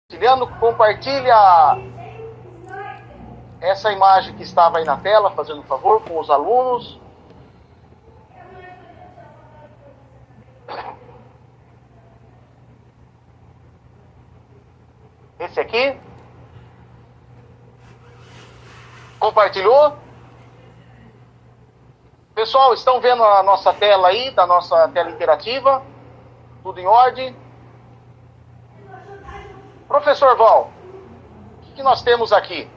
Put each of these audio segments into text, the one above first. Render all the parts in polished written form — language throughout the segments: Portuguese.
Compartilhando, compartilha essa imagem que estava aí na tela, fazendo um favor com os alunos. Esse aqui. Compartilhou? Pessoal, estão vendo a nossa tela aí, da nossa tela interativa? Tudo em ordem? Professor Val, o que nós temos aqui?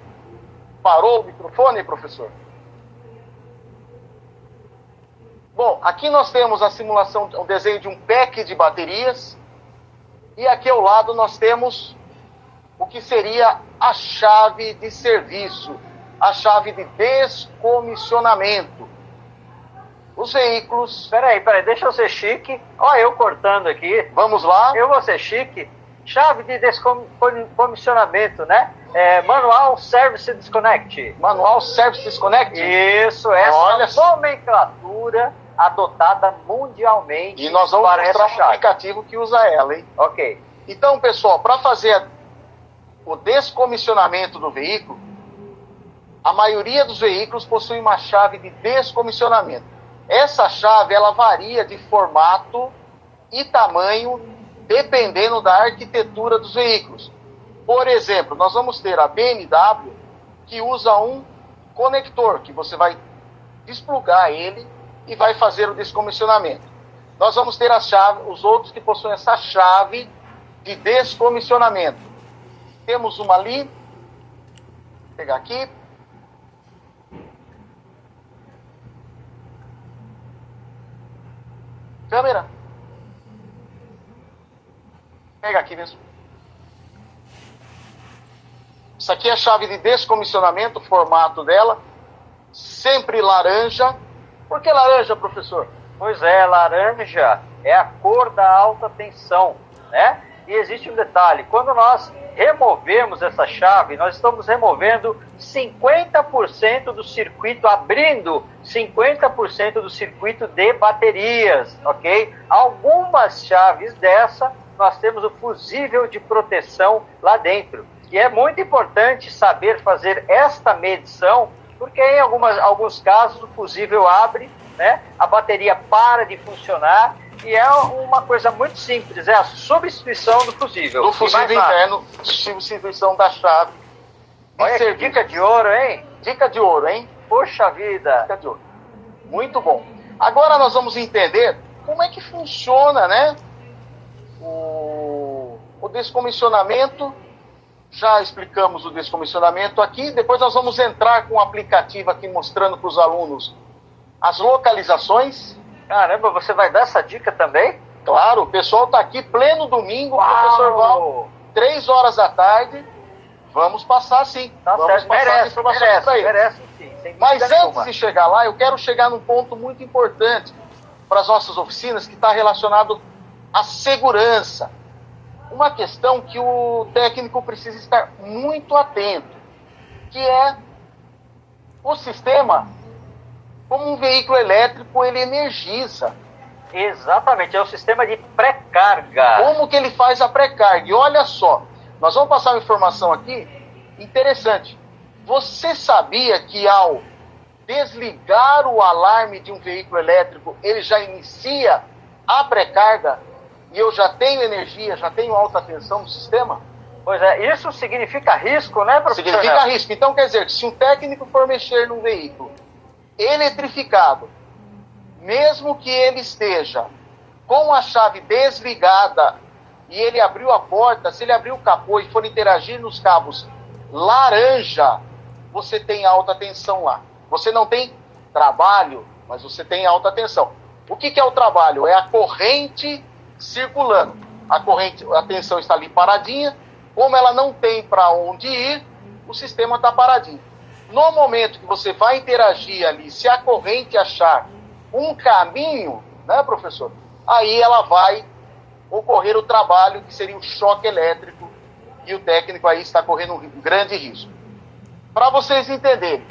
Parou o microfone, professor? Bom, aqui nós temos a simulação, o desenho de um pack de baterias. E aqui ao lado nós temos o que seria a chave de serviço, a chave de descomissionamento. Os veículos... Peraí, deixa eu ser chique. Olha eu cortando aqui. Vamos lá. Eu vou ser chique. Chave de descomissionamento, né? Manual Service Disconnect. Manual Service Disconnect? Isso, essa nomenclatura adotada mundialmente. E nós vamos para mostrar essa um chave. aplicativo que usa ela, hein? Ok. Então, pessoal, para fazer o descomissionamento do veículo, a maioria dos veículos possui uma chave de descomissionamento. Essa chave, ela varia de formato e tamanho dependendo da arquitetura dos veículos. Por exemplo, nós vamos ter a BMW que usa um conector, que você vai desplugar ele e vai fazer o descomissionamento. Nós vamos ter a chave, os outros que possuem essa chave de descomissionamento. Temos uma ali, vou pegar aqui. Câmera. Pega aqui mesmo. Isso aqui é a chave de descomissionamento, o formato dela. Sempre laranja. Por que laranja, professor? Pois é, laranja é a cor da alta tensão, né? E existe um detalhe, quando nós removemos essa chave, nós estamos removendo 50% do circuito, abrindo 50% do circuito de baterias, ok? Algumas chaves dessa, nós temos o fusível de proteção lá dentro. E é muito importante saber fazer esta medição, porque em alguns casos o fusível abre, né? A bateria para de funcionar, e é uma coisa muito simples, é a substituição do fusível. Do fusível interno, substituição da chave. Olha que dica de ouro, hein? Dica de ouro, hein? Poxa vida! Dica de ouro. Muito bom. Agora nós vamos entender como é que funciona, né? O descomissionamento. Já explicamos o descomissionamento aqui. Depois nós vamos entrar com um aplicativo aqui mostrando para os alunos as localizações. Caramba, você vai dar essa dica também? Claro, o pessoal está aqui pleno domingo, professor Val, 3 horas da tarde. Vamos passar sim. Tá vamos certo. passar informações para eles. Merece sim. Mas antes de chegar lá, eu quero chegar num ponto muito importante para as nossas oficinas, que está relacionado à segurança. Uma questão que o técnico precisa estar muito atento, que é o sistema, como um veículo elétrico, ele energiza. Exatamente, é o sistema de pré-carga. Como que ele faz a pré-carga? E olha só, nós vamos passar uma informação aqui interessante. Você sabia que ao desligar o alarme de um veículo elétrico, ele já inicia a pré-carga? E eu já tenho energia, já tenho alta tensão no sistema? Pois é, isso significa risco, né, professor? Significa risco. Então, quer dizer, que se um técnico for mexer num veículo eletrificado, mesmo que ele esteja com a chave desligada e ele abriu a porta, se ele abrir o capô e for interagir nos cabos laranja, você tem alta tensão lá. Você não tem trabalho, mas você tem alta tensão. O que é o trabalho? É a corrente circulando. A tensão está ali paradinha. Como ela não tem para onde ir, o sistema está paradinho. No momento que você vai interagir ali, se a corrente achar um caminho, né, professor? Aí ela vai ocorrer o trabalho que seria o choque elétrico, e o técnico aí está correndo um grande risco. Para vocês entenderem,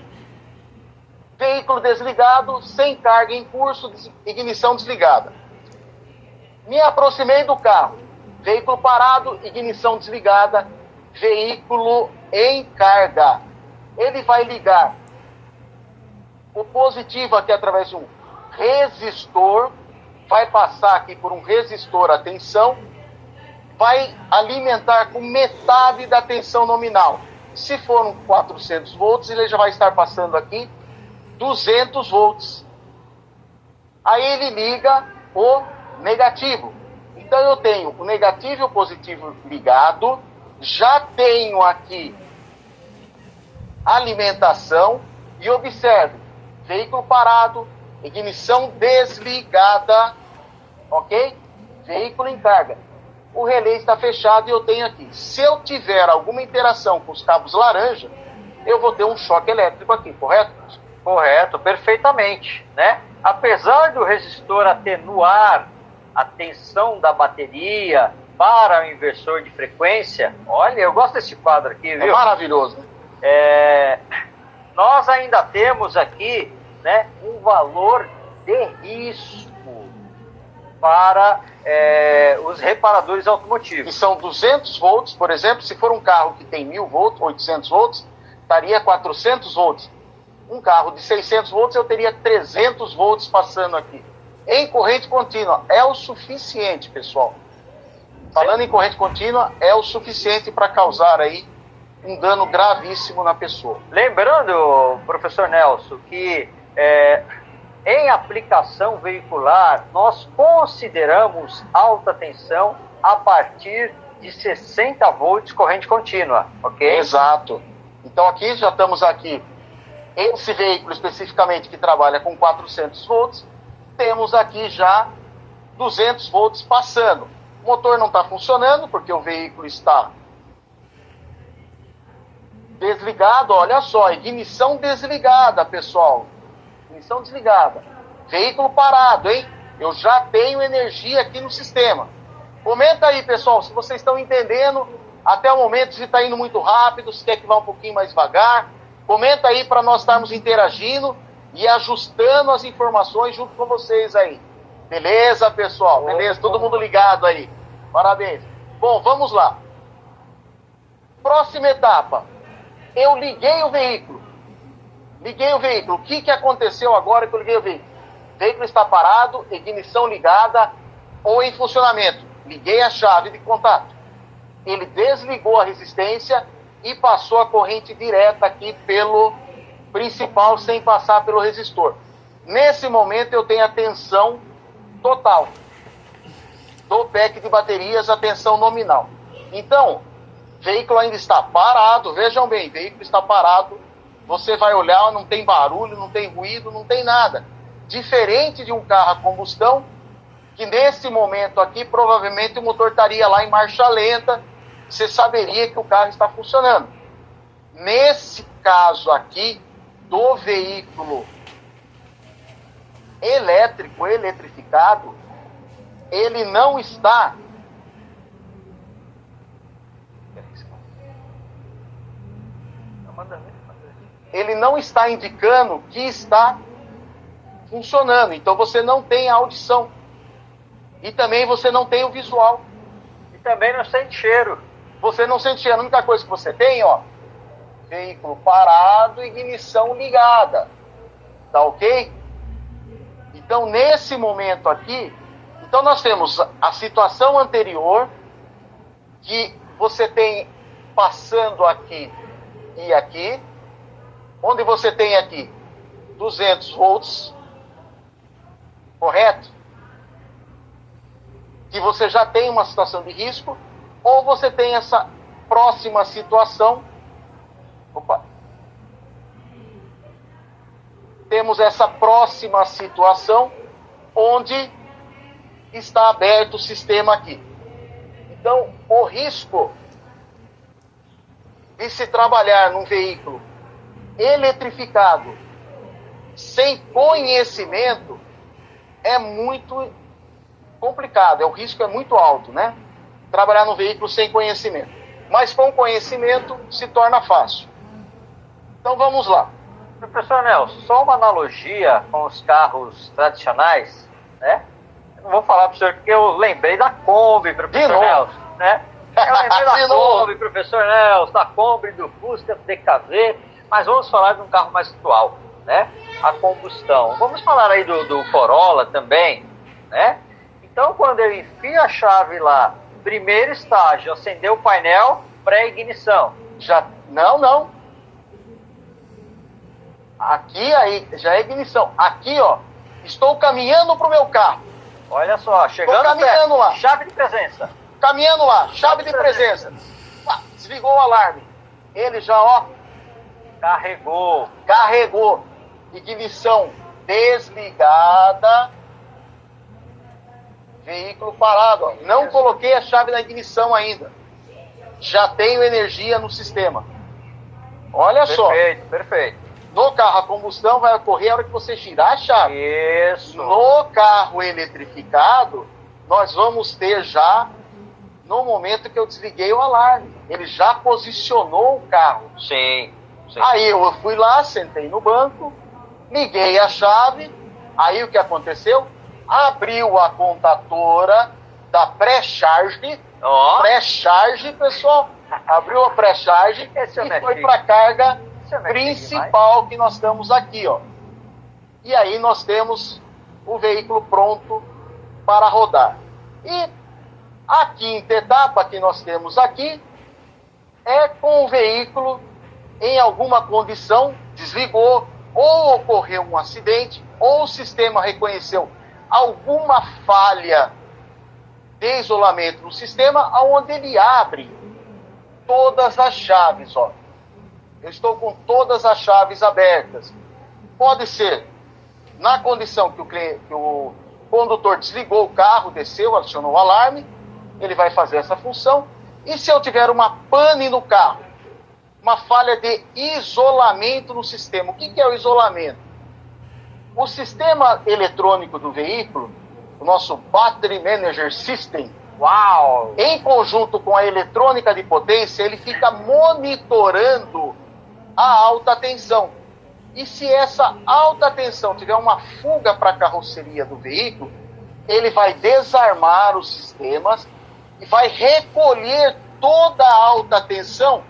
veículo desligado, sem carga em curso, ignição desligada. Me aproximei do carro, veículo parado, ignição desligada, veículo em carga. Ele vai ligar o positivo aqui através de um resistor, vai passar aqui por um resistor a tensão, vai alimentar com metade da tensão nominal. Se for um 400 volts, ele já vai estar passando aqui 200 volts. Aí ele liga o negativo. Então eu tenho o negativo e o positivo ligado, já tenho aqui alimentação e observe, veículo parado, ignição desligada, ok? Veículo em carga. O relé está fechado e eu tenho aqui. Se eu tiver alguma interação com os cabos laranja, eu vou ter um choque elétrico aqui, correto? Correto, perfeitamente, né? Apesar do resistor atenuar a tensão da bateria para o inversor de frequência, olha, eu gosto desse quadro aqui, viu? É maravilhoso, né? Nós ainda temos aqui, né, um valor de risco para os reparadores automotivos. Que são 200 volts, por exemplo, se for um carro que tem 1000 volts, 800 volts, estaria 400 volts. Um carro de 600 volts, eu teria 300 volts passando aqui. Em corrente contínua, é o suficiente, pessoal. Falando em corrente contínua, é o suficiente para causar aí um dano gravíssimo na pessoa. Lembrando, professor Nelson, que em aplicação veicular, nós consideramos alta tensão a partir de 60 volts corrente contínua, ok? Exato. Então aqui já estamos aqui, esse veículo especificamente que trabalha com 400 volts, temos aqui já 200 volts passando. O motor não está funcionando porque o veículo está desligado, olha só, ignição desligada, pessoal. Ignição desligada. Veículo parado, hein? Eu já tenho energia aqui no sistema. Comenta aí, pessoal, se vocês estão entendendo até o momento, se está indo muito rápido, se quer que vá um pouquinho mais devagar. Comenta aí para nós estarmos interagindo e ajustando as informações junto com vocês aí. Beleza, pessoal? Beleza? Todo mundo ligado aí. Parabéns. Bom, vamos lá. Próxima etapa. Eu liguei o veículo. Liguei o veículo. O que aconteceu agora que eu liguei o veículo? O veículo está parado, ignição ligada ou em funcionamento. Liguei a chave de contato. Ele desligou a resistência e passou a corrente direta aqui pelo principal sem passar pelo resistor. Nesse momento eu tenho a tensão total do pack de baterias, a tensão nominal. Então, o veículo ainda está parado, vejam bem, o veículo está parado, você vai olhar, não tem barulho, não tem ruído, não tem nada. Diferente de um carro a combustão, que nesse momento aqui, provavelmente o motor estaria lá em marcha lenta, você saberia que o carro está funcionando. Nesse caso aqui, do veículo elétrico, eletrificado, ele não está indicando que está funcionando. Então você não tem a audição. E também você não tem o visual. E também não sente cheiro. Você não sente cheiro. A única coisa que você tem, ó, veículo parado, ignição ligada. Tá ok? Então, nesse momento aqui, então nós temos a situação anterior, que você tem passando aqui e aqui, onde você tem aqui 200 volts, correto? Que você já tem uma situação de risco, ou você tem essa próxima situação. Opa! Temos essa próxima situação onde está aberto o sistema aqui. Então, o risco de se trabalhar num veículo eletrificado sem conhecimento é muito complicado, o risco é muito alto, né? Trabalhar num veículo sem conhecimento. Mas com conhecimento se torna fácil. Então vamos lá. Professor Nelson, só uma analogia com os carros tradicionais, né? Eu não vou falar para o senhor porque eu lembrei da Kombi, professor Nelson, né? Eu lembrei da Kombi, professor Nelson, da Kombi, do Fusca, do DKV, mas vamos falar de um carro mais atual, né? A combustão. Vamos falar aí do Corolla também, né? Então, quando eu enfio a chave lá, primeiro estágio, acender o painel, pré-ignição. Não. Aqui aí já é ignição. Aqui, ó, estou caminhando pro meu carro. Olha só, chegando caminhando lá. Chave de presença. Caminhando lá, chave de presença. Desligou o alarme. Ele já, ó, carregou. Ignição desligada. Veículo parado, ó. Não coloquei a chave na ignição ainda. Já tenho energia no sistema. Olha só. Perfeito. No carro a combustão vai ocorrer a hora que você girar a chave. Isso. No carro eletrificado, nós vamos ter já no momento que eu desliguei o alarme. Ele já posicionou o carro. Sim. Aí eu fui lá, sentei no banco, liguei a chave. Aí o que aconteceu? Abriu a contatora da pré-charge. Pré-charge, pessoal. Abriu a pré-charge e foi para a carga principal que nós estamos aqui, ó. E aí nós temos o veículo pronto para rodar. E a quinta etapa que nós temos aqui é com o veículo em alguma condição, desligou, ou ocorreu um acidente, ou o sistema reconheceu alguma falha de isolamento no sistema, onde ele abre todas as chaves, ó. Eu estou com todas as chaves abertas. Pode ser na condição que o condutor desligou o carro, desceu, acionou o alarme, ele vai fazer essa função. E se eu tiver uma pane no carro, uma falha de isolamento no sistema, o que é o isolamento? O sistema eletrônico do veículo, o nosso Battery Manager System, em conjunto com a eletrônica de potência, ele fica monitorando a alta tensão. E se essa alta tensão tiver uma fuga para a carroceria do veículo, ele vai desarmar os sistemas e vai recolher toda a alta tensão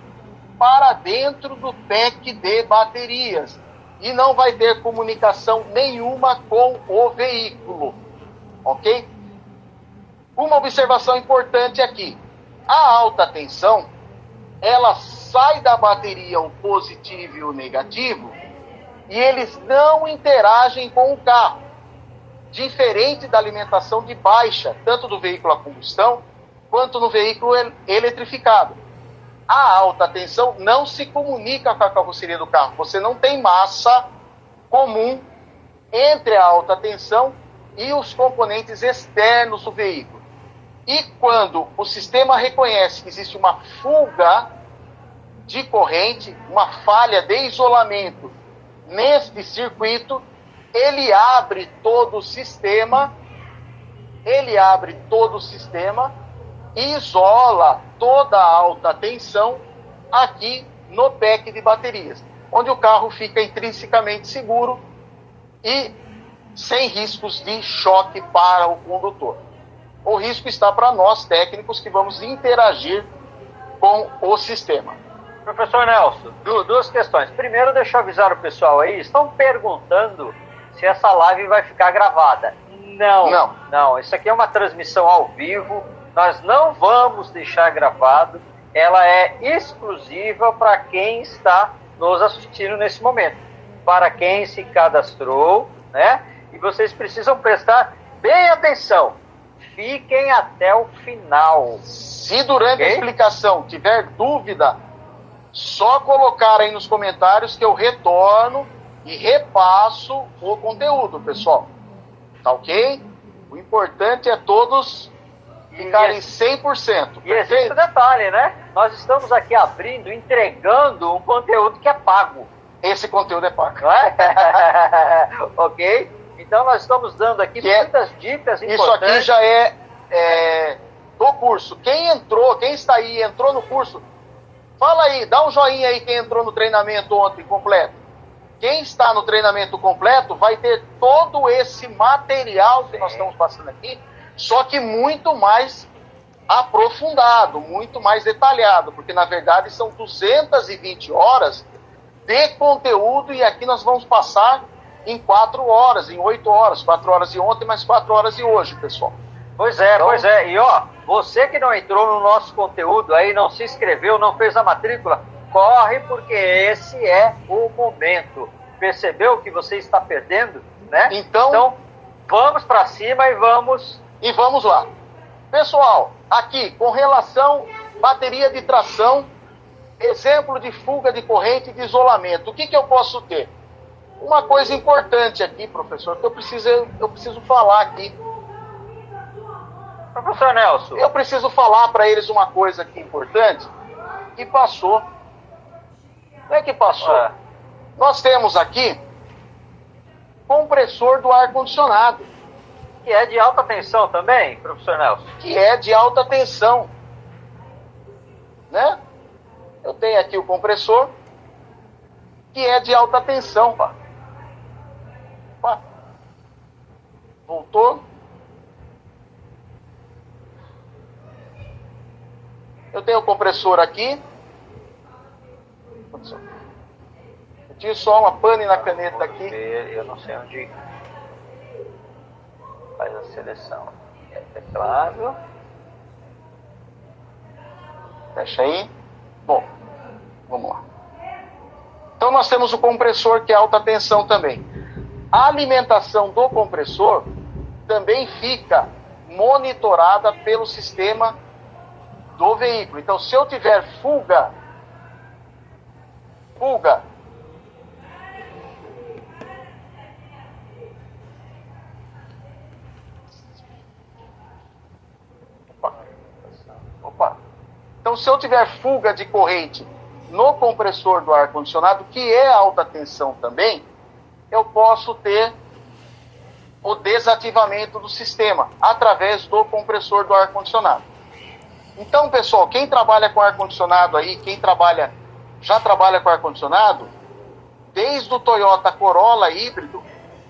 para dentro do pack de baterias. E não vai ter comunicação nenhuma com o veículo. Ok? Uma observação importante aqui. A alta tensão, ela sai da bateria o positivo e o negativo, e eles não interagem com o carro. Diferente da alimentação de baixa, tanto do veículo a combustão, quanto no veículo eletrificado. A alta tensão não se comunica com a carroceria do carro. Você não tem massa comum entre a alta tensão e os componentes externos do veículo. E quando o sistema reconhece que existe uma fuga de corrente, uma falha de isolamento neste circuito, ele abre todo o sistema, e isola toda a alta tensão aqui no pack de baterias, onde o carro fica intrinsecamente seguro e sem riscos de choque para o condutor. O risco está para nós técnicos que vamos interagir com o sistema. Professor Nelson, duas questões. Primeiro, deixa eu avisar o pessoal aí, estão perguntando se essa live vai ficar gravada. Não, isso aqui é uma transmissão ao vivo, nós não vamos deixar gravado, ela é exclusiva para quem está nos assistindo nesse momento, para quem se cadastrou, né? E vocês precisam prestar bem atenção, fiquem até o final. Se durante a explicação tiver dúvida, só colocar aí nos comentários que eu retorno e repasso o conteúdo, pessoal. Tá ok? O importante é todos ficarem 100%. E existe um detalhe, né? Nós estamos aqui abrindo, entregando um conteúdo que é pago. Esse conteúdo é pago. Não é? Ok? Então nós estamos dando aqui muitas dicas importantes. Isso aqui já é do curso. Quem está aí, entrou no curso, fala aí, dá um joinha aí quem entrou no treinamento ontem completo. Quem está no treinamento completo vai ter todo esse material que nós estamos passando aqui, só que muito mais aprofundado, muito mais detalhado, porque na verdade são 220 horas de conteúdo e aqui nós vamos passar em 4 horas, em 8 horas, 4 horas de ontem, mais 4 horas de hoje, pessoal. Pois é, então, pois é. E ó, você que não entrou no nosso conteúdo aí, não se inscreveu, não fez a matrícula, corre, porque esse é o momento. Percebeu que você está perdendo, né? Então vamos para cima e vamos lá. Pessoal, aqui, com relação à bateria de tração, exemplo de fuga de corrente e de isolamento, o que eu posso ter? Uma coisa importante aqui, professor, que eu preciso falar aqui. Professor Nelson. Eu preciso falar para eles uma coisa aqui importante, que passou. Não é que passou. Nós temos aqui compressor do ar-condicionado. Que é de alta tensão também, professor Nelson? Que é de alta tensão. Né? Eu tenho aqui o compressor, que é de alta tensão. Opa. Voltou. Eu tenho o compressor aqui. Eu tinha só uma pane na caneta aqui. Eu não sei onde faz a seleção. É teclado. Fecha aí. Bom, vamos lá. Então nós temos o compressor que é alta tensão também. A alimentação do compressor também fica monitorada pelo sistema do veículo. Então, se eu tiver fuga, Então, se eu tiver fuga de corrente no compressor do ar-condicionado, que é alta tensão também, eu posso ter o desativamento do sistema através do compressor do ar-condicionado. Então, pessoal, quem trabalha com ar-condicionado aí, já trabalha com ar-condicionado, desde o Toyota Corolla híbrido,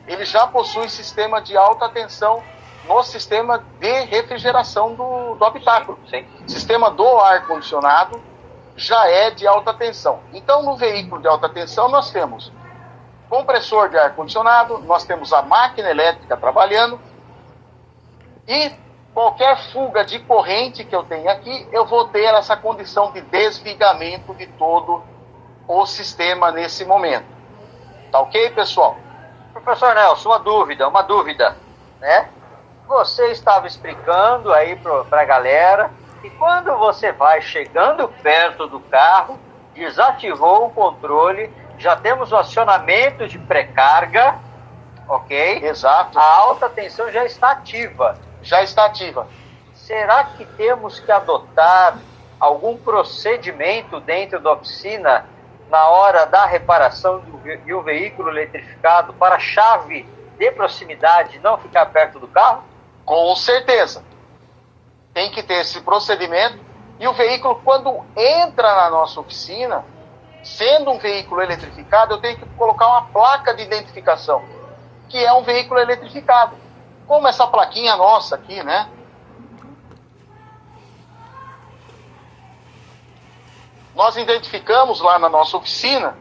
ele já possui sistema de alta tensão no sistema de refrigeração do habitáculo. Sim. Sistema do ar-condicionado já é de alta tensão. Então, no veículo de alta tensão, nós temos compressor de ar-condicionado, nós temos a máquina elétrica trabalhando e qualquer fuga de corrente que eu tenha aqui, eu vou ter essa condição de desligamento de todo o sistema nesse momento. Tá ok, pessoal? Professor Nelson, uma dúvida, né? Você estava explicando aí para a galera que quando você vai chegando perto do carro, desativou o controle, já temos o acionamento de pré-carga, ok? Exato. A alta tensão já está ativa. Já está ativa. Será que temos que adotar algum procedimento dentro da oficina na hora da reparação de um veículo eletrificado para a chave de proximidade não ficar perto do carro? Com certeza. Tem que ter esse procedimento. E o veículo, quando entra na nossa oficina, sendo um veículo eletrificado, eu tenho que colocar uma placa de identificação, que é um veículo eletrificado. Como essa plaquinha nossa aqui, né? Nós identificamos lá na nossa oficina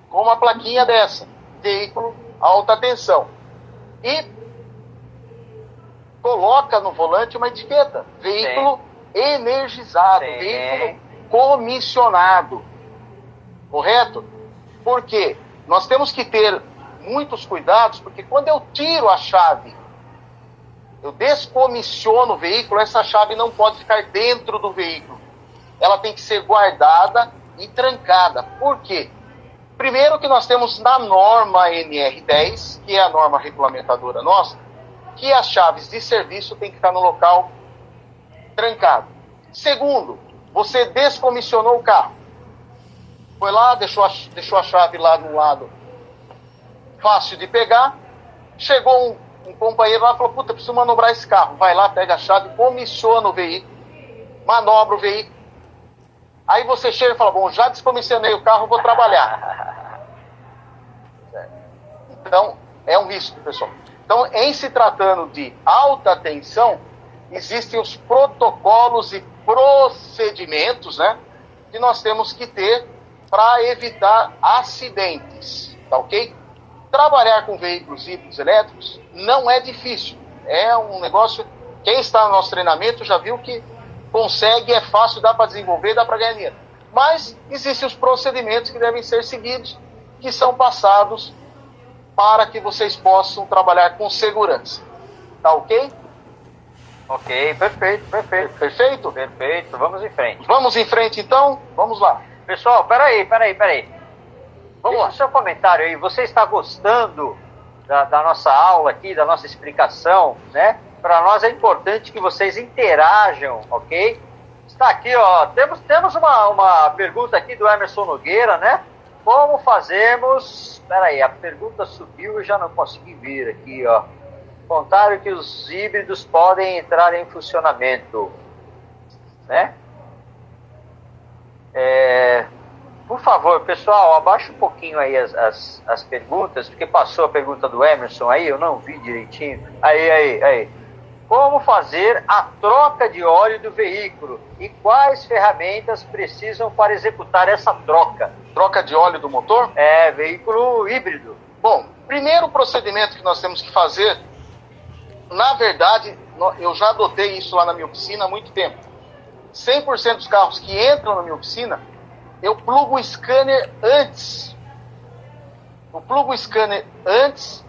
com uma plaquinha dessa, veículo alta tensão. E coloca no volante uma etiqueta, veículo energizado, veículo comissionado. Correto? Porque nós temos que ter muitos cuidados, porque quando eu tiro a chave, eu descomissiono o veículo, essa chave não pode ficar dentro do veículo. Ela tem que ser guardada e trancada. Por quê? Primeiro que nós temos na norma NR10, que é a norma regulamentadora nossa, que as chaves de serviço têm que estar no local trancado. Segundo, você descomissionou o carro. Foi lá, deixou a chave lá no lado fácil de pegar. Chegou um companheiro lá e falou, puta, preciso manobrar esse carro. Vai lá, pega a chave, comissiona o veículo, manobra o veículo. Aí você chega e fala, bom, já descomissionei o carro, vou trabalhar. Então, é um risco, pessoal. Então, em se tratando de alta tensão, existem os protocolos e procedimentos, né, que nós temos que ter para evitar acidentes, tá ok? Trabalhar com veículos híbridos elétricos não é difícil, é um negócio, quem está no nosso treinamento já viu que consegue, é fácil, dá para desenvolver, dá para ganhar dinheiro. Mas existem os procedimentos que devem ser seguidos, que são passados para que vocês possam trabalhar com segurança. Tá ok? Ok, perfeito. Perfeito? Perfeito, vamos em frente. Vamos em frente então? Vamos lá. Pessoal, peraí. Vamos Deixa lá. o seu comentário aí. Você está gostando da nossa aula aqui, da nossa explicação, né? Para nós é importante que vocês interajam, ok? Está aqui, ó. Temos uma pergunta aqui do Emerson Nogueira, né? Como fazemos... Peraí, a pergunta subiu e eu já não consegui ver aqui, ó. Contaram que os híbridos podem entrar em funcionamento, né? Por favor, pessoal, abaixa um pouquinho aí as perguntas, porque passou a pergunta do Emerson aí, eu não vi direitinho. Aí. Como fazer a troca de óleo do veículo e quais ferramentas precisam para executar essa troca? Troca de óleo do motor? Veículo híbrido. Bom, primeiro procedimento que nós temos que fazer, na verdade, eu já adotei isso lá na minha oficina há muito tempo. 100% dos carros que entram na minha oficina, eu plugo o scanner antes. Eu plugo o scanner antes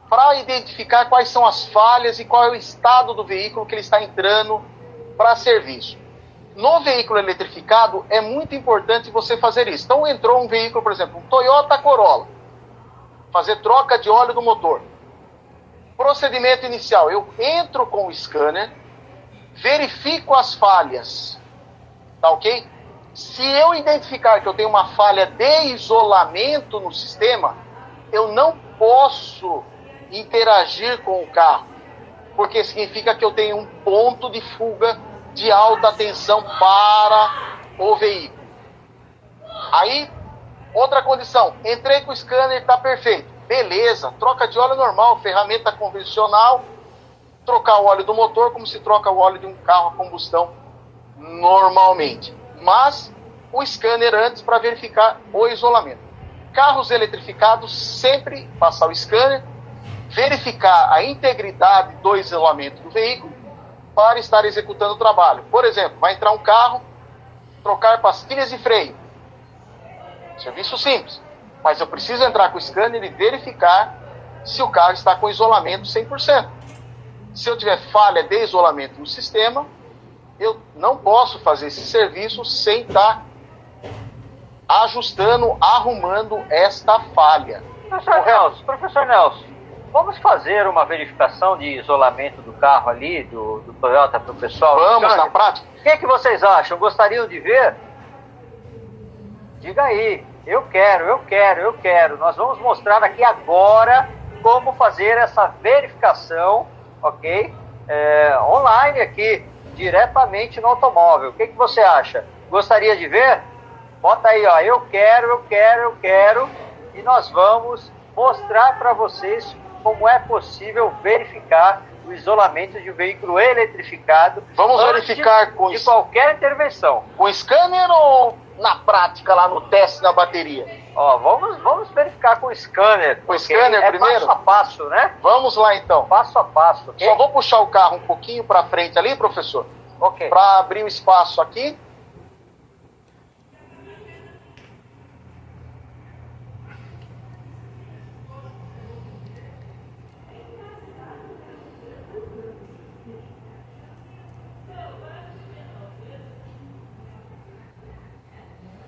para identificar quais são as falhas e qual é o estado do veículo que ele está entrando para serviço. No veículo eletrificado, é muito importante você fazer isso. Então, entrou um veículo, por exemplo, um Toyota Corolla, fazer troca de óleo do motor. Procedimento inicial, eu entro com o scanner, verifico as falhas, tá ok? Se eu identificar que eu tenho uma falha de isolamento no sistema, eu não posso interagir com o carro, porque significa que eu tenho um ponto de fuga de alta tensão para o veículo. Aí, outra condição, entrei com o scanner, está perfeito. Beleza, troca de óleo normal, ferramenta convencional, trocar o óleo do motor como se troca o óleo de um carro a combustão normalmente. Mas o scanner antes para verificar o isolamento. Carros eletrificados, sempre passar o scanner, verificar a integridade do isolamento do veículo para estar executando o trabalho. Por exemplo, vai entrar um carro, trocar pastilhas de freio. Serviço simples. Mas eu preciso entrar com o scanner e verificar se o carro está com isolamento 100%. Se eu tiver falha de isolamento no sistema, eu não posso fazer esse serviço sem estar ajustando, arrumando esta falha. Professor Nelson, vamos fazer uma verificação de isolamento do carro ali, do Toyota, para o pessoal? Vamos, na prática. O que vocês acham? Gostariam de ver? Diga aí. Eu quero. Nós vamos mostrar aqui agora como fazer essa verificação, ok? Online aqui, diretamente no automóvel. O que você acha? Gostaria de ver? Bota aí, ó. Eu quero. E nós vamos mostrar para vocês como é possível verificar o isolamento de um veículo eletrificado. Vamos verificar com de qualquer intervenção. Com scanner ou na prática lá no teste na bateria? Ó, vamos verificar com o scanner. Com o scanner primeiro? Passo a passo, né? Vamos lá então. Passo a passo. Okay? Só vou puxar o carro um pouquinho para frente ali, professor. Ok. Para abrir o espaço aqui.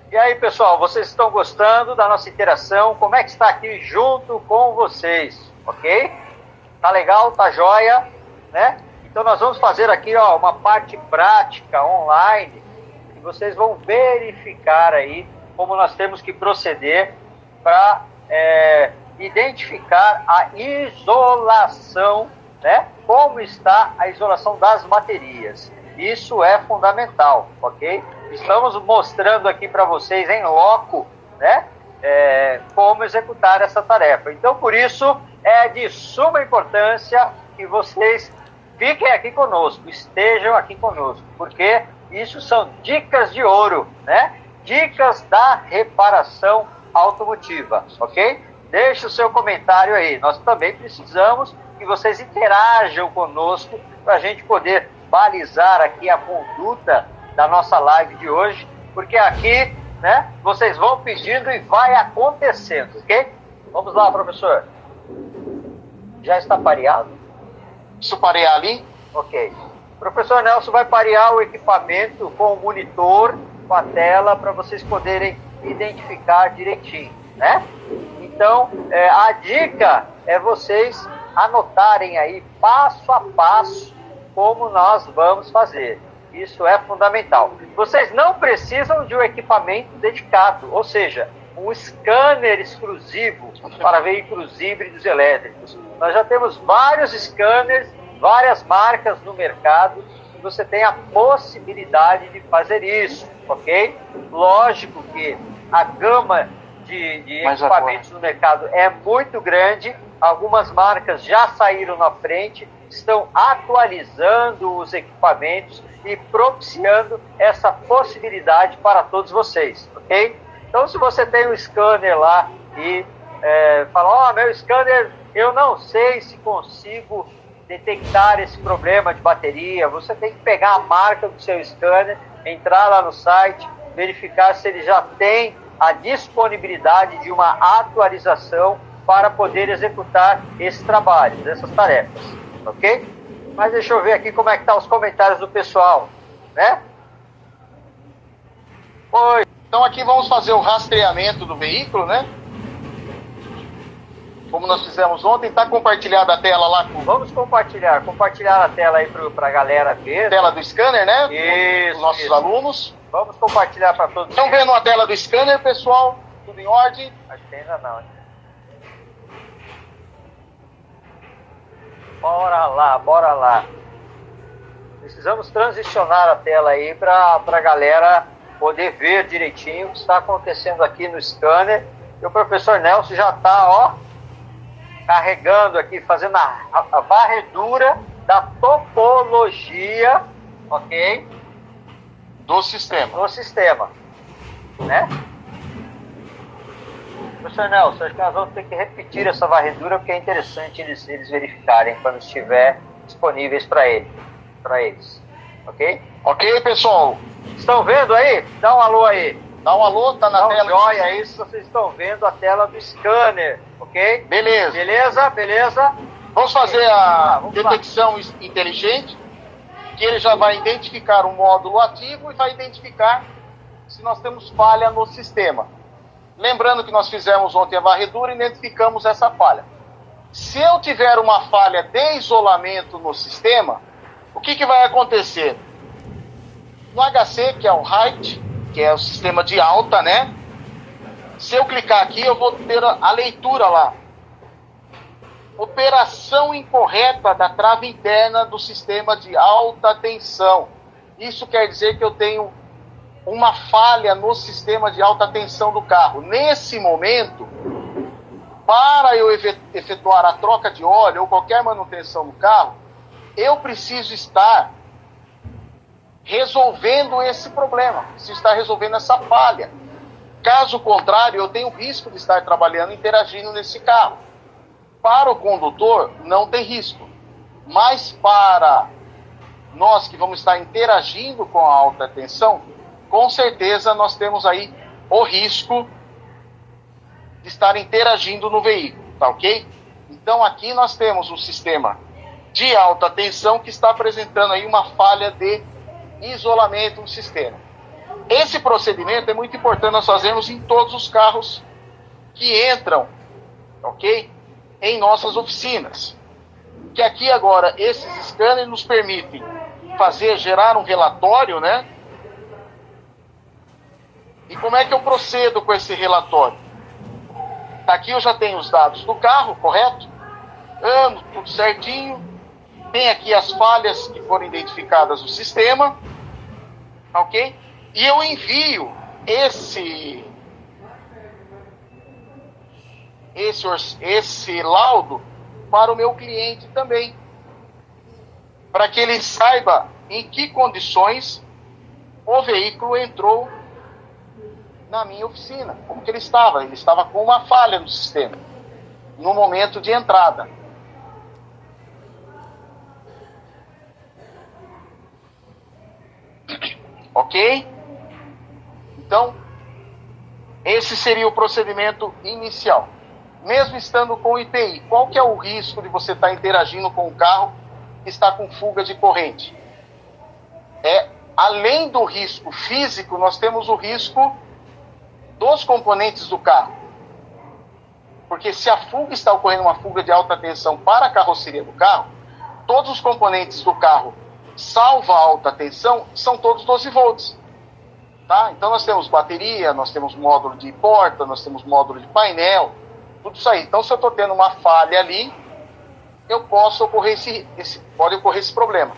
E aí, pessoal, vocês estão gostando da nossa interação? Como é que está aqui junto com vocês? Ok? Tá legal? Tá joia? Né? Então nós vamos fazer aqui, ó, uma parte prática online que vocês vão verificar aí como nós temos que proceder para identificar a isolação, né? Como está a isolação das baterias. Isso é fundamental, ok? Estamos mostrando aqui para vocês em loco, né? Como executar essa tarefa. Então, por isso, é de suma importância que vocês fiquem aqui conosco, estejam aqui conosco, porque isso são dicas de ouro, né? Dicas da reparação automotiva, ok? Deixe o seu comentário aí. Nós também precisamos que vocês interajam conosco para a gente poder balizar aqui a conduta da nossa live de hoje, porque aqui, né, vocês vão pedindo e vai acontecendo, ok? Vamos lá, professor. Já está pareado? Isso parear ali? Ok. O professor Nelson vai parear o equipamento com o monitor, com a tela, para vocês poderem identificar direitinho, né? Então, a dica é vocês anotarem aí passo a passo como nós vamos fazer. Isso é fundamental. Vocês não precisam de um equipamento dedicado, ou seja, um scanner exclusivo para veículos híbridos elétricos. Nós já temos vários scanners, várias marcas no mercado, e você tem a possibilidade de fazer isso, ok? Lógico que a gama de equipamentos no mercado é muito grande, algumas marcas já saíram na frente, estão atualizando os equipamentos e propiciando essa possibilidade para todos vocês, ok? Então, se você tem um scanner lá e fala, meu scanner, eu não sei se consigo detectar esse problema de bateria, você tem que pegar a marca do seu scanner, entrar lá no site, verificar se ele já tem a disponibilidade de uma atualização para poder executar esse trabalho, essas tarefas, ok? Mas deixa eu ver aqui como é que estão os comentários do pessoal, né? Oi. Então aqui vamos fazer o rastreamento do veículo, né? Como nós fizemos ontem, está compartilhada a tela lá com... Vamos compartilhar a tela aí para a galera ver. Tela do scanner, né? Isso. Dos nossos alunos. Vamos compartilhar para todos. Estão vendo a tela do scanner, pessoal? Tudo em ordem? Acho que ainda não. Bora lá. Precisamos transicionar a tela aí para a galera poder ver direitinho o que está acontecendo aqui no scanner. E o professor Nelson já está, carregando aqui, fazendo a varredura da topologia, ok? Do sistema. Né? Professor Nelson, acho que nós vamos ter que repetir essa varredura, porque é interessante eles verificarem quando estiver disponíveis para eles. Ok? Ok, pessoal? Estão vendo aí? Dá um alô aí. Dá um alô, tá na tela. Joia aí, se vocês estão vendo a tela do scanner, ok? Beleza. Vamos fazer a detecção inteligente, que ele já vai identificar um módulo ativo e vai identificar se nós temos falha no sistema. Lembrando que nós fizemos ontem a varredura e identificamos essa falha. Se eu tiver uma falha de isolamento no sistema, o que vai acontecer? No HC, que é o height, que é o sistema de alta, né? Se eu clicar aqui, eu vou ter a leitura lá. Operação incorreta da trava interna do sistema de alta tensão. Isso quer dizer que eu tenho uma falha no sistema de alta tensão do carro. Nesse momento, para eu efetuar a troca de óleo ou qualquer manutenção no carro, eu preciso estar resolvendo esse problema, preciso estar resolvendo essa falha. Caso contrário, eu tenho risco de estar trabalhando e interagindo nesse carro. Para o condutor, não tem risco. Mas para nós que vamos estar interagindo com a alta tensão, com certeza nós temos aí o risco de estar interagindo no veículo, tá ok? Então aqui nós temos um sistema de alta tensão que está apresentando aí uma falha de isolamento no sistema. Esse procedimento é muito importante nós fazermos em todos os carros que entram, ok? Em nossas oficinas. Que aqui agora, esses scanners nos permitem gerar um relatório, né? E como é que eu procedo com esse relatório? Aqui eu já tenho os dados do carro, correto? Ano, tudo certinho. Tem aqui as falhas que foram identificadas no sistema, ok? E eu envio esse laudo para o meu cliente também, para que ele saiba em que condições o veículo entrou na minha oficina, como que ele estava. Ele estava com uma falha no sistema, no momento de entrada. Ok? Então, esse seria o procedimento inicial. Mesmo estando com IPI, qual que é o risco de você estar interagindo com o carro que está com fuga de corrente? Além do risco físico, nós temos o risco dos componentes do carro. Porque se a fuga está ocorrendo, uma fuga de alta tensão para a carroceria do carro, todos os componentes do carro, salvo a alta tensão, são todos 12 volts. Tá? Então nós temos bateria, nós temos módulo de porta, nós temos módulo de painel, tudo isso aí. Então se eu estou tendo uma falha ali, pode ocorrer esse problema.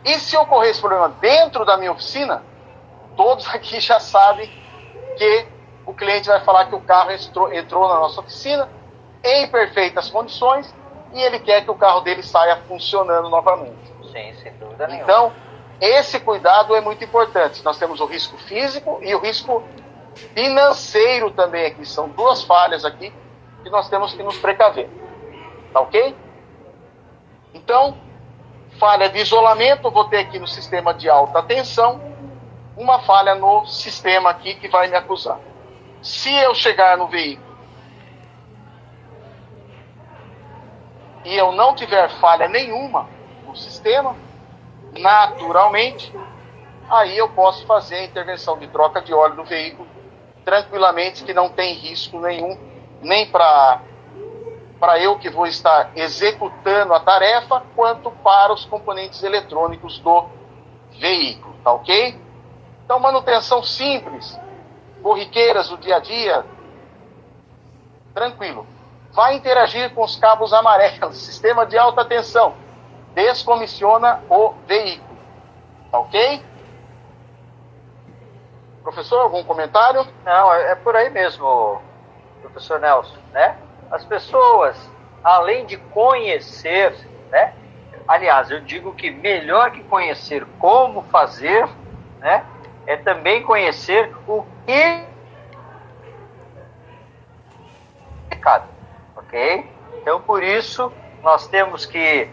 E se ocorrer esse problema dentro da minha oficina, todos aqui já sabem que o cliente vai falar que o carro entrou na nossa oficina em perfeitas condições e ele quer que o carro dele saia funcionando novamente. Sim, sem dúvida nenhuma. Então, esse cuidado é muito importante. Nós temos o risco físico e o risco financeiro também aqui. São duas falhas aqui que nós temos que nos precaver. Tá ok? Então, falha de isolamento, vou ter aqui no sistema de alta tensão, uma falha no sistema aqui que vai me acusar. Se eu chegar no veículo e eu não tiver falha nenhuma no sistema, naturalmente, aí eu posso fazer a intervenção de troca de óleo do veículo tranquilamente, que não tem risco nenhum, nem para eu que vou estar executando a tarefa, quanto para os componentes eletrônicos do veículo, tá ok? Então, manutenção simples, corriqueiras do dia a dia, tranquilo. Vai interagir com os cabos amarelos, sistema de alta tensão, descomissiona o veículo, tá ok? Professor, algum comentário? Não, é por aí mesmo, professor Nelson, né? As pessoas, além de conhecer, né? Aliás, eu digo que melhor que conhecer como fazer, né? É também conhecer o que ok? Então, por isso, nós temos que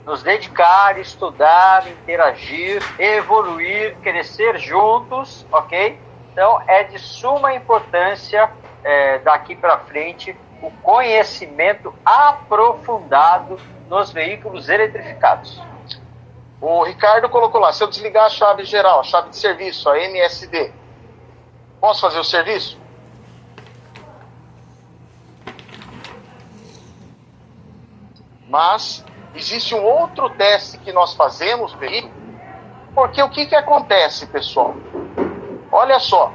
nos dedicar, estudar, interagir, evoluir, crescer juntos, ok? Então, é de suma importância daqui para frente o conhecimento aprofundado nos veículos eletrificados. O Ricardo colocou lá, se eu desligar a chave geral, a chave de serviço, a MSD, posso fazer o serviço? Mas existe um outro teste que nós fazemos, veículo, porque o que acontece, pessoal? Olha só.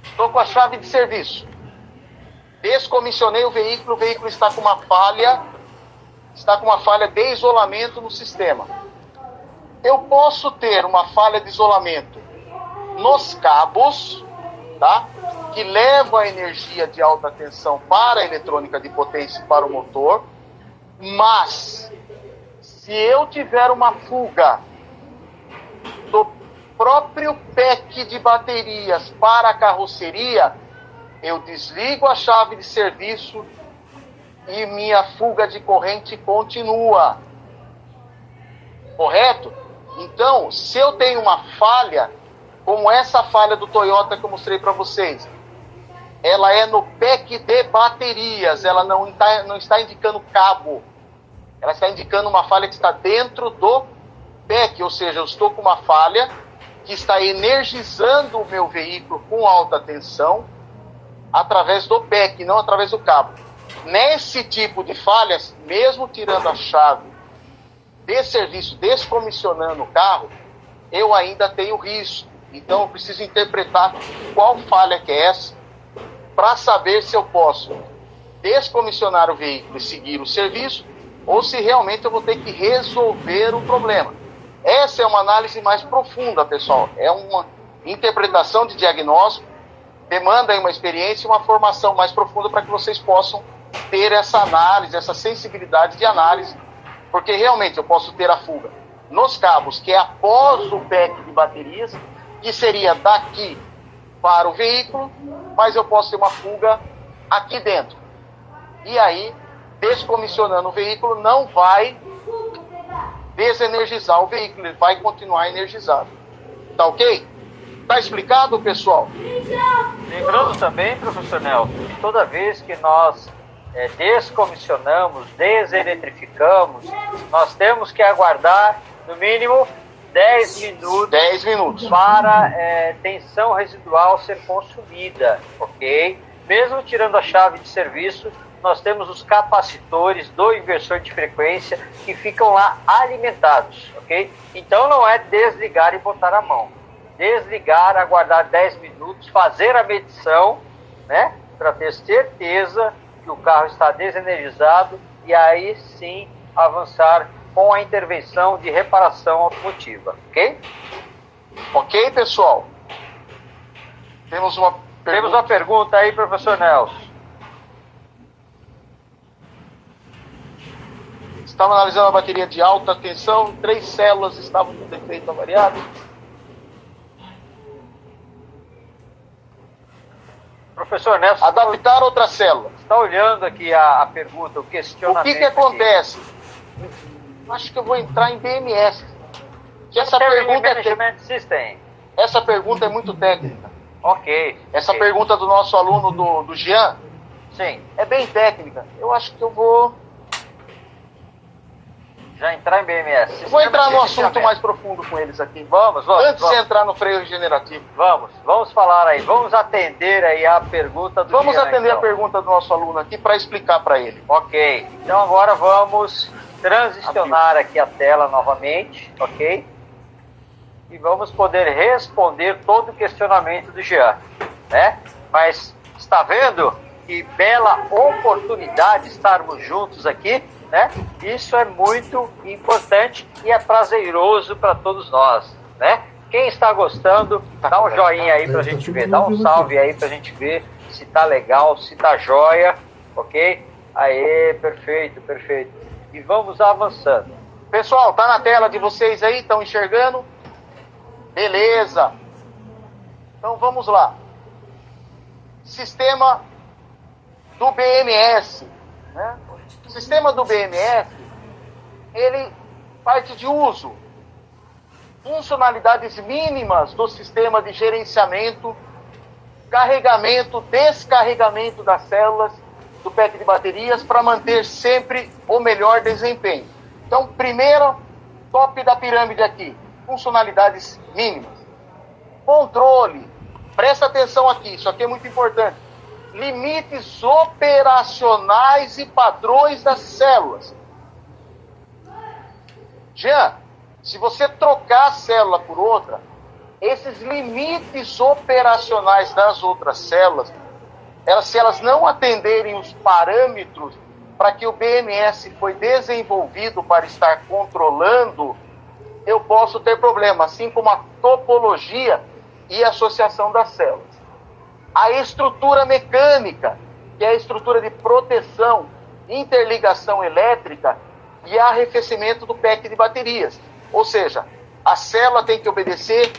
Estou com a chave de serviço. Descomissionei o veículo está com uma falha de isolamento no sistema. Eu posso ter uma falha de isolamento nos cabos, tá? Que levam a energia de alta tensão para a eletrônica de potência e para o motor, mas se eu tiver uma fuga do próprio pack de baterias para a carroceria, eu desligo a chave de serviço e minha fuga de corrente continua. Correto? Então, se eu tenho uma falha, como essa falha do Toyota que eu mostrei para vocês, ela é no pack de baterias, ela não está indicando cabo, ela está indicando uma falha que está dentro do pack, ou seja, eu estou com uma falha que está energizando o meu veículo com alta tensão através do pack, não através do cabo. Nesse tipo de falhas, mesmo tirando a chave de serviço, descomissionando o carro, eu ainda tenho risco. Então eu preciso interpretar qual falha que é essa para saber se eu posso descomissionar o veículo e seguir o serviço ou se realmente eu vou ter que resolver o problema. Essa é uma análise mais profunda, pessoal. É uma interpretação de diagnóstico, demanda aí uma experiência e uma formação mais profunda para que vocês possam ter essa análise, essa sensibilidade de análise, porque realmente eu posso ter a fuga nos cabos, que é após o pack de baterias, que seria daqui para o veículo, mas eu posso ter uma fuga aqui dentro. E aí, descomissionando o veículo, não vai desenergizar o veículo, ele vai continuar energizado. Tá ok? Tá explicado, pessoal? Lembrando também, professor Nelson, que toda vez que nós descomissionamos, deseletrificamos, nós temos que aguardar no mínimo 10 minutos, 10 minutos para tensão residual ser consumida, ok? Mesmo tirando a chave de serviço, nós temos os capacitores do inversor de frequência que ficam lá alimentados, ok? Então não é desligar e botar a mão. Desligar, aguardar 10 minutos, fazer a medição, né? Para ter certeza que o carro está desenergizado e aí sim avançar com a intervenção de reparação automotiva, ok? Ok, pessoal? Temos uma pergunta aí, professor Nelson. Estava analisando a bateria de alta tensão, 3 células estavam com defeito avariado. Professor Nelson, adaptar outra célula. Está olhando aqui a pergunta, o questionamento. O que acontece? Acho que eu vou entrar em BMS. Essa pergunta é muito técnica. Ok. Essa pergunta do nosso aluno do Jean. Sim. É bem técnica. Eu acho que eu vou já entrar em BMS. Vou entrar no assunto mais profundo com eles aqui. Vamos. Antes de entrar no freio regenerativo. Vamos falar aí. Vamos atender aí a pergunta do Vamos Jean, atender então. a pergunta do nosso aluno aqui para explicar para ele. Ok. Então agora vamos transicionar aqui a tela novamente, ok? E vamos poder responder todo o questionamento do Jean, né? Mas está vendo que bela oportunidade estarmos juntos aqui, né? Isso é muito importante e é prazeroso para todos nós, né? Quem está gostando, dá um joinha aí pra gente ver, dá um salve aí pra gente ver se tá legal, se tá joia, ok? Aê, perfeito. E vamos avançando. Pessoal, tá na tela de vocês aí, estão enxergando? Beleza. Então vamos lá. Sistema do BMS, né? O sistema do BMS, ele parte de uso, funcionalidades mínimas do sistema de gerenciamento, carregamento, descarregamento das células do pack de baterias para manter sempre o melhor desempenho. Então, primeiro, top da pirâmide aqui, funcionalidades mínimas. Controle, presta atenção aqui, isso aqui é muito importante. Limites operacionais e padrões das células. Jean, se você trocar a célula por outra, esses limites operacionais das outras células, se elas não atenderem os parâmetros para que o BMS foi desenvolvido para estar controlando, eu posso ter problema, assim como a topologia e associação das células. A estrutura mecânica, que é a estrutura de proteção, interligação elétrica e arrefecimento do pack de baterias. Ou seja, a célula tem que obedecer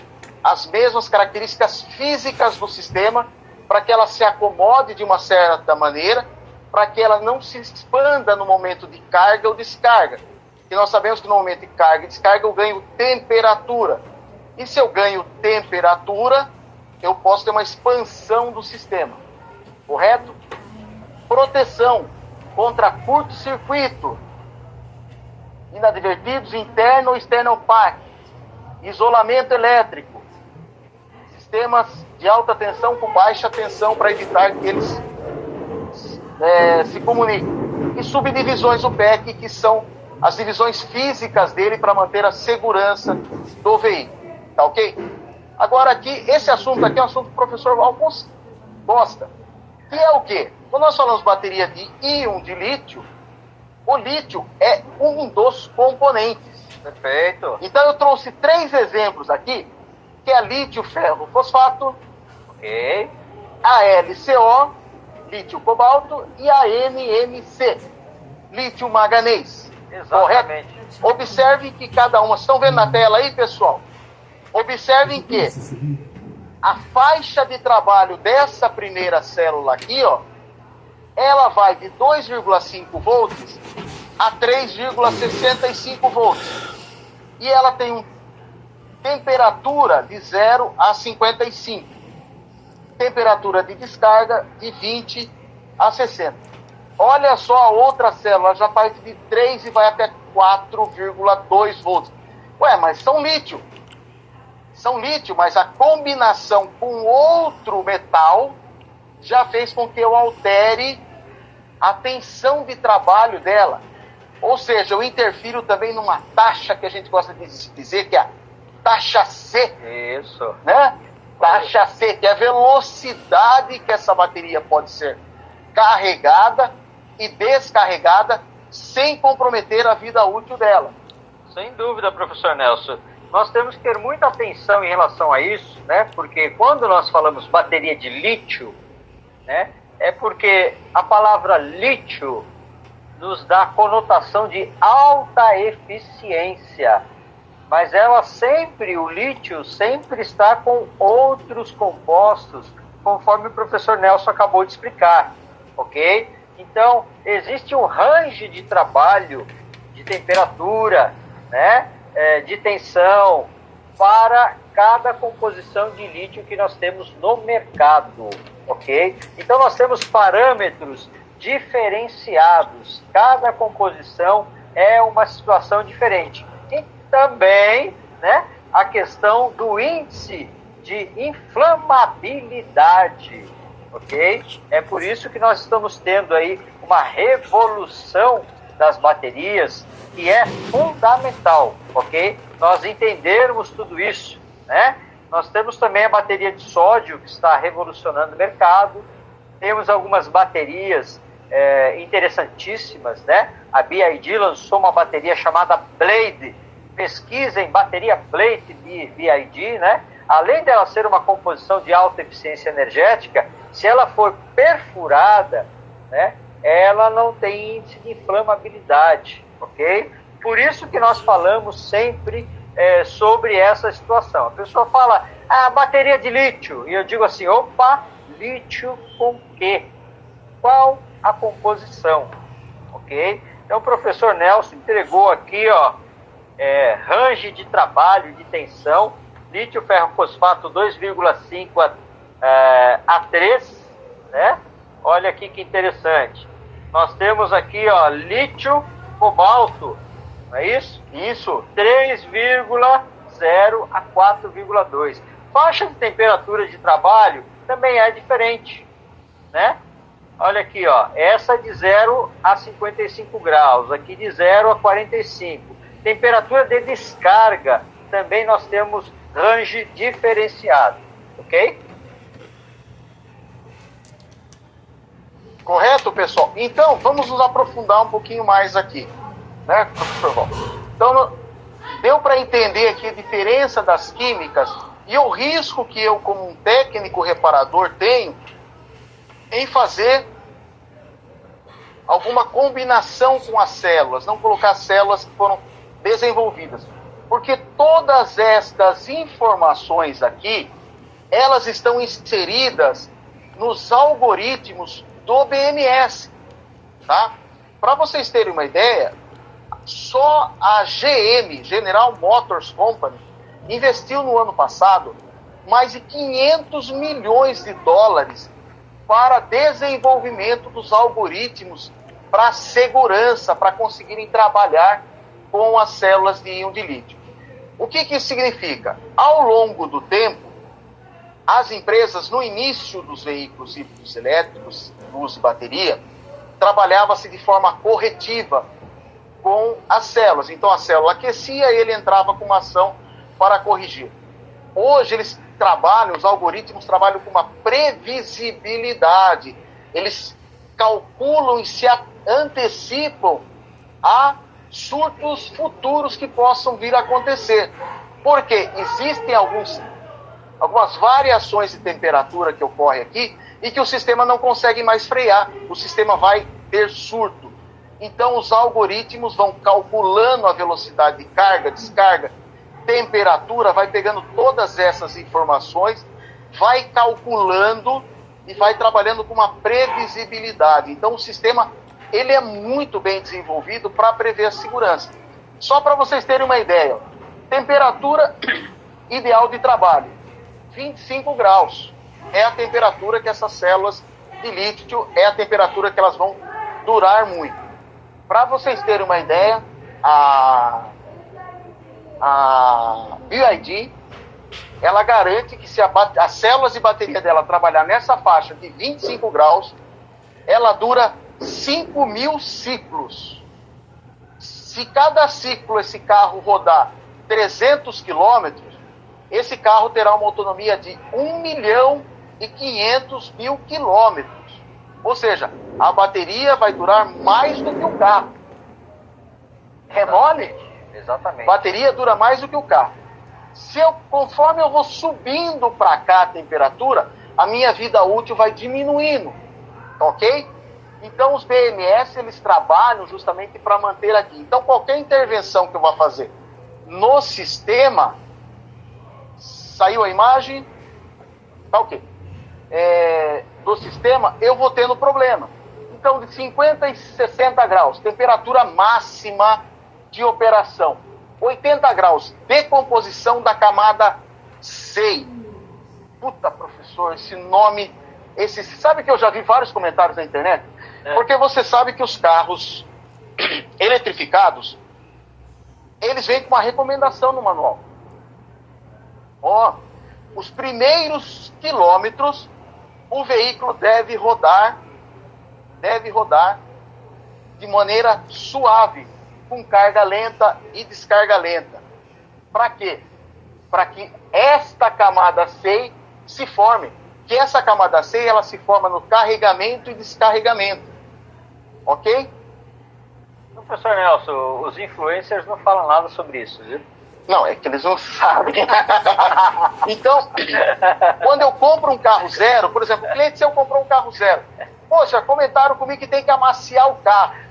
às mesmas características físicas do sistema para que ela se acomode de uma certa maneira, para que ela não se expanda no momento de carga ou descarga. E nós sabemos que no momento de carga e descarga eu ganho temperatura. E se eu ganho temperatura, eu posso ter uma expansão do sistema. Correto? Proteção contra curto-circuito, inadvertidos, interno ou externo pack, isolamento elétrico, sistemas de alta tensão com baixa tensão para evitar que eles se comuniquem. E subdivisões do PEC, que são as divisões físicas dele para manter a segurança do veículo. Tá ok? Agora aqui, esse assunto aqui é um assunto que o professor Alfonso gosta. Que é o quê? Quando nós falamos bateria de íon de lítio, o lítio é um dos componentes. Perfeito. Então eu trouxe 3 exemplos aqui, que é lítio, ferro, fosfato, ok, AlCO lítio cobalto, e a NMC, lítio manganês. Exatamente. Correto? Observem que cada uma, estão vendo na tela aí, pessoal? Observem que a faixa de trabalho dessa primeira célula aqui, ó, ela vai de 2,5 volts a 3,65 volts. E ela tem uma temperatura de 0 a 55. Temperatura de descarga de 20 a 60. Olha só a outra célula, já parte de 3 e vai até 4,2 volts. Ué, mas são lítio. São lítio, mas a combinação com outro metal já fez com que eu altere a tensão de trabalho dela. Ou seja, eu interfiro também numa taxa que a gente gosta de dizer, que é a taxa C. Isso. Né? Taxa C, que é a velocidade que essa bateria pode ser carregada e descarregada sem comprometer a vida útil dela. Sem dúvida, professor Nelson. Nós temos que ter muita atenção em relação a isso, né? Porque quando nós falamos bateria de lítio, né, é porque a palavra lítio nos dá a conotação de alta eficiência. Mas o lítio sempre está com outros compostos, conforme o professor Nelson acabou de explicar, ok? Então, existe um range de trabalho, de temperatura, né, de tensão, para cada composição de lítio que nós temos no mercado, ok? Então, nós temos parâmetros diferenciados, cada composição é uma situação diferente. E também, né, a questão do índice de inflamabilidade, ok? É por isso que nós estamos tendo aí uma revolução das baterias, que é fundamental, ok? Nós entendermos tudo isso, né? Nós temos também a bateria de sódio, que está revolucionando o mercado. Temos algumas baterias interessantíssimas, né? A BYD lançou uma bateria chamada Blade. Pesquisem bateria Blade BYD, né? Além dela ser uma composição de alta eficiência energética, se ela for perfurada, né, ela não tem índice de inflamabilidade, ok? Por isso que nós falamos sempre sobre essa situação. A pessoa fala, bateria de lítio, e eu digo assim, opa, lítio com quê? Qual a composição, ok? Então o professor Nelson entregou aqui, ó, range de trabalho, de tensão, lítio ferro fosfato 2,5 a 3, né? Olha aqui que interessante. Nós temos aqui, ó, lítio cobalto, não é isso? Isso, 3,0 a 4,2. Faixa de temperatura de trabalho também é diferente, né? Olha aqui, ó, essa de 0 a 55 graus, aqui de 0 a 45. Temperatura de descarga, também nós temos range diferenciado, ok? Correto, pessoal? Então, vamos nos aprofundar um pouquinho mais aqui, né, professor Val? Então, deu para entender aqui a diferença das químicas e o risco que eu, como um técnico reparador, tenho em fazer alguma combinação com as células, não colocar células que foram desenvolvidas. Porque todas estas informações aqui, elas estão inseridas nos algoritmos do BMS, tá? Para vocês terem uma ideia, só a GM, General Motors Company, investiu no ano passado mais de 500 milhões de dólares para desenvolvimento dos algoritmos para segurança, para conseguirem trabalhar com as células de íon de lítio. O que isso significa? Ao longo do tempo, as empresas, no início dos veículos híbridos elétricos, luz e bateria, trabalhava-se de forma corretiva com as células. Então a célula aquecia e ele entrava com uma ação para corrigir. Hoje eles trabalham, os algoritmos trabalham com uma previsibilidade. Eles calculam e se antecipam a surtos futuros que possam vir a acontecer. Porque existem alguns algumas variações de temperatura que ocorrem aqui e que o sistema não consegue mais frear, o sistema vai ter surto. Então os algoritmos vão calculando a velocidade de carga, descarga, temperatura, vai pegando todas essas informações, vai calculando e vai trabalhando com uma previsibilidade. Então o sistema ele é muito bem desenvolvido para prever a segurança. Só para vocês terem uma ideia, temperatura ideal de trabalho, 25 graus. É a temperatura que essas células de lítio, é a temperatura que elas vão durar muito. Para vocês terem uma ideia, a BioID, ela garante que se as células de bateria dela trabalhar nessa faixa de 25 graus, ela dura 5.000 ciclos. Se cada ciclo esse carro rodar 300 quilômetros, esse carro terá uma autonomia de 1.500.000 quilômetros. Ou seja, a bateria vai durar mais do que o carro. É mole? Exatamente. Bateria dura mais do que o carro. Conforme eu vou subindo para cá a temperatura, a minha vida útil vai diminuindo. Ok? Então os BMS, eles trabalham justamente para manter aqui. Então qualquer intervenção que eu vou fazer no sistema, saiu a imagem? Tá ok. Do sistema, eu vou tendo problema. Então de 50 e 60 graus, temperatura máxima de operação. 80 graus, decomposição da camada SEI. Puta, professor, esse nome... sabe que eu já vi vários comentários na internet? Porque você sabe que os carros eletrificados, eles vêm com uma recomendação no manual. Os primeiros quilômetros, o veículo deve rodar de maneira suave, com carga lenta e descarga lenta. Para quê? Para que esta camada SEI se forme. Que essa camada SEI, ela se forma no carregamento e descarregamento. Ok? Professor Nelson, os influencers não falam nada sobre isso, viu? Não, é que eles não sabem. Então, quando eu compro um carro zero, por exemplo, o cliente seu comprou um carro zero. Poxa, comentaram comigo que tem que amaciar o carro.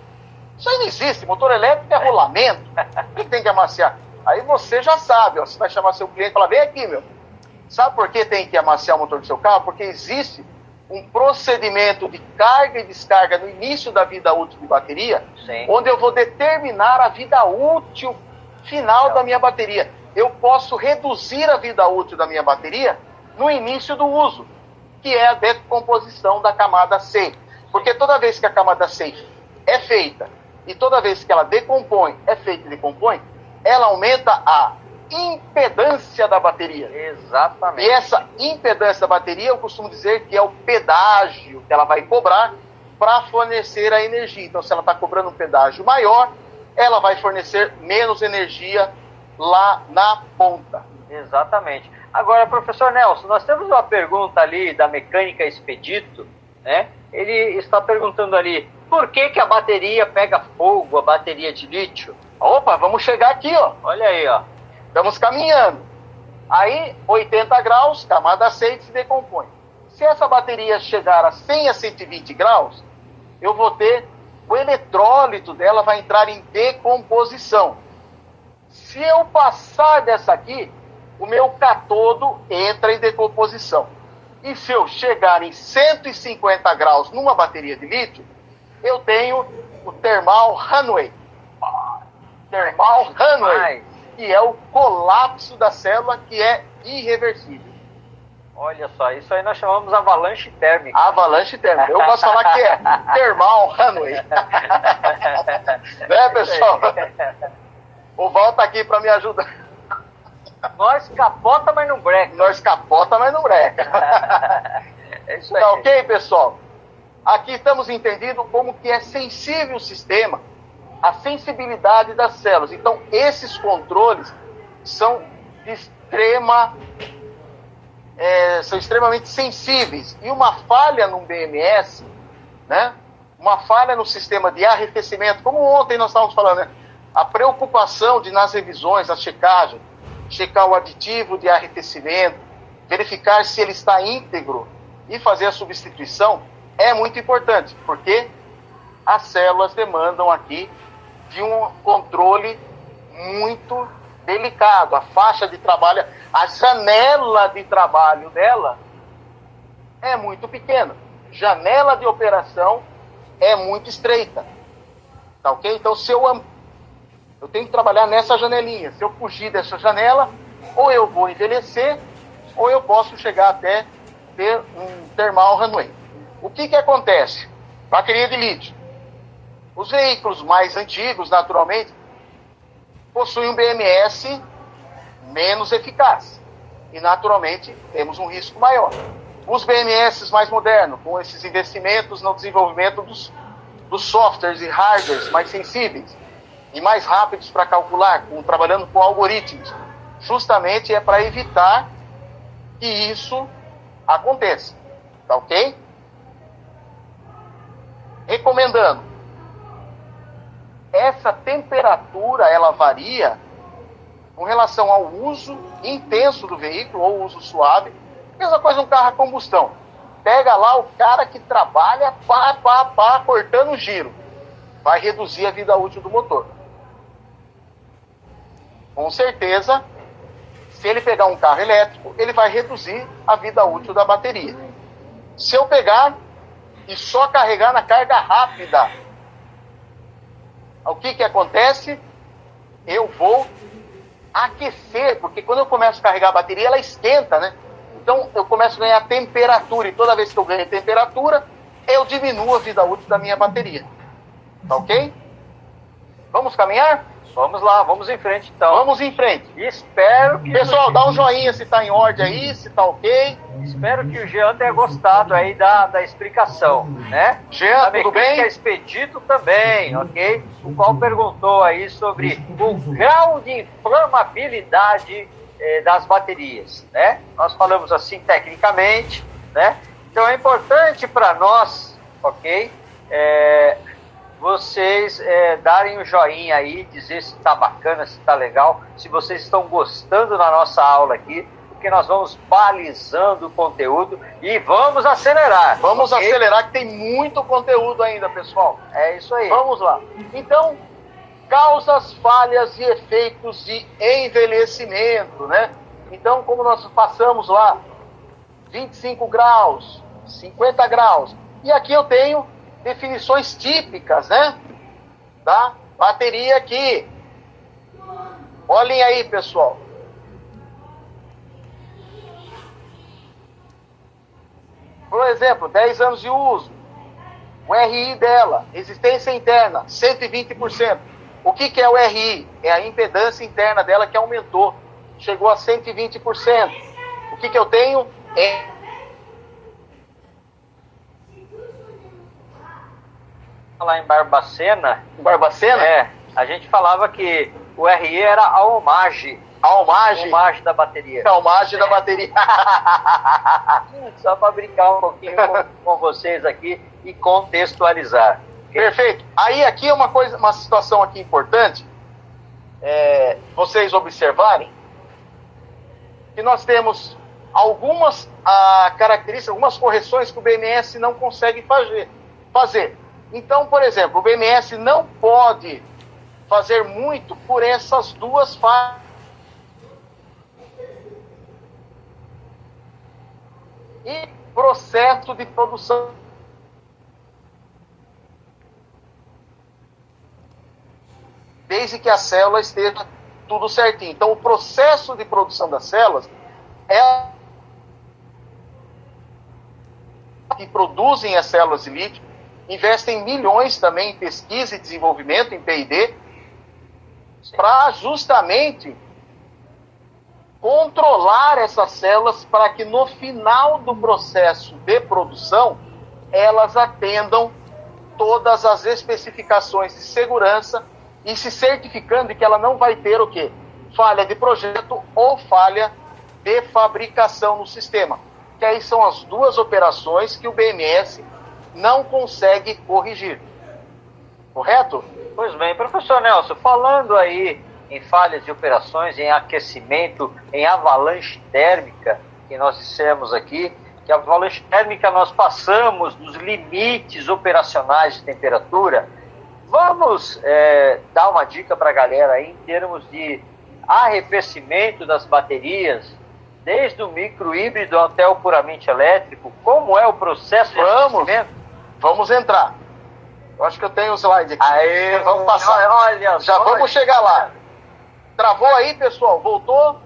Isso aí não existe, motor elétrico é rolamento. O que tem que amaciar? Aí você já sabe, você vai chamar seu cliente e falar, vem aqui, meu. Sabe por que tem que amaciar o motor do seu carro? Porque existe um procedimento de carga e descarga no início da vida útil de bateria, sim, onde eu vou determinar a vida útil final da minha bateria. Eu posso reduzir a vida útil da minha bateria no início do uso, que é a decomposição da camada SEI. Porque toda vez que a camada SEI é feita e toda vez que ela decompõe, é feita e decompõe, ela aumenta a impedância da bateria. Exatamente. E essa impedância da bateria, eu costumo dizer que é o pedágio que ela vai cobrar para fornecer a energia. Então, se ela está cobrando um pedágio maior, ela vai fornecer menos energia lá na ponta. Exatamente. Agora, professor Nelson, nós temos uma pergunta ali da Mecânica Expedito, né? Ele está perguntando ali, por que a bateria pega fogo, a bateria de lítio? Opa, vamos chegar aqui, ó. Olha aí, ó. Estamos caminhando. Aí, 80 graus, camada 6 se decompõe. Se essa bateria chegar a 100 a 120 graus, eu vou ter, o eletrólito dela vai entrar em decomposição. Se eu passar dessa aqui, o meu catodo entra em decomposição. E se eu chegar em 150 graus numa bateria de lítio, eu tenho o thermal runaway. Thermal runaway, que é o colapso da célula, que é irreversível. Olha só, isso aí nós chamamos avalanche térmica. Avalanche térmica. Eu gosto de falar que é thermal runaway. Né, pessoal? O Val tá aqui para me ajudar. Nós capota, mas não breca. Nós capota, mas não breca. É isso aí. Tá ok, pessoal? Aqui estamos entendendo como que é sensível o sistema, a sensibilidade das células. Então, esses controles são extremamente sensíveis. E uma falha no BMS, né? Uma falha no sistema de arrefecimento, como ontem nós estávamos falando, né? A preocupação de, nas revisões, a checagem, checar o aditivo de arrefecimento, verificar se ele está íntegro e fazer a substituição é muito importante, porque as células demandam aqui de um controle muito delicado. A faixa de trabalho, a janela de trabalho dela é muito pequena. Janela de operação é muito estreita. Tá ok? Então, se eu tenho que trabalhar nessa janelinha. Se eu fugir dessa janela, ou eu vou envelhecer, ou eu posso chegar até ter um thermal runaway. O que acontece? Bateria de lítio. Os veículos mais antigos, naturalmente, possuem um BMS menos eficaz. E, naturalmente, temos um risco maior. Os BMS mais modernos, com esses investimentos no desenvolvimento dos softwares e hardwares mais sensíveis e mais rápidos para calcular, trabalhando com algoritmos, justamente é para evitar que isso aconteça. Tá ok? Recomendando. Essa temperatura, ela varia com relação ao uso intenso do veículo ou uso suave. Mesma coisa um carro a combustão. Pega lá o cara que trabalha cortando o giro. Vai reduzir a vida útil do motor. Com certeza, se ele pegar um carro elétrico, ele vai reduzir a vida útil da bateria. Se eu pegar e só carregar na carga rápida, o que acontece? Eu vou aquecer, porque quando eu começo a carregar a bateria, ela esquenta, né? Então, eu começo a ganhar temperatura, e toda vez que eu ganho temperatura, eu diminuo a vida útil da minha bateria. Tá ok? Vamos caminhar? Vamos lá, vamos em frente então. Vamos em frente. Espero que... Pessoal, dá um joinha se tá em ordem aí, se tá ok. Espero que o Jean tenha gostado aí da explicação, né? Jean, tudo bem? Expedito também, ok? O qual perguntou aí sobre o grau de inflamabilidade das baterias, né? Nós falamos assim tecnicamente, né? Então é importante para nós, ok? Vocês darem um joinha aí, dizer se está bacana, se está legal, se vocês estão gostando da nossa aula aqui, porque nós vamos balizando o conteúdo e vamos acelerar. Vamos okay? acelerar, que tem muito conteúdo ainda, pessoal. É isso aí. Vamos lá. Então, causas, falhas e efeitos de envelhecimento, né? Então, como nós passamos lá, 25 graus, 50 graus, e aqui eu tenho definições típicas, né? Da bateria aqui. Olhem aí, pessoal. Por exemplo, 10 anos de uso. O RI dela, resistência interna, 120%. O que é o RI? É a impedância interna dela que aumentou. Chegou a 120%. O que eu tenho? Lá em Barbacena. Em Barbacena? A gente falava que o RI era a almagem. A almagem? A almagem da bateria. A almagem da bateria. Só para brincar um pouquinho com vocês aqui e contextualizar. Okay? Perfeito. Aí aqui é uma situação aqui importante, vocês observarem, que nós temos algumas características, algumas correções que o BMS não consegue fazer. Então, por exemplo, o BMS não pode fazer muito por essas duas fases. E processo de produção. Desde que a célula esteja tudo certinho. Então, o processo de produção das células que produzem as células de lítio, investem milhões também em pesquisa e desenvolvimento, em P&D, para justamente controlar essas células para que no final do processo de produção elas atendam todas as especificações de segurança e se certificando de que ela não vai ter o quê? Falha de projeto ou falha de fabricação no sistema. Que aí são as duas operações que o BMS não consegue corrigir. Correto? Pois bem, professor Nelson, falando aí em falhas de operações, em aquecimento, em avalanche térmica, que nós dissemos aqui, que a avalanche térmica nós passamos dos limites operacionais de temperatura. Vamos dar uma dica para a galera aí em termos de arrefecimento das baterias, desde o micro híbrido até o puramente elétrico. Como é o processo de arrefecimento? Vamos entrar. Eu acho que eu tenho o slide aqui. Aê, vamos passar. Olha, já vamos chegar lá. Travou aí, pessoal? Voltou?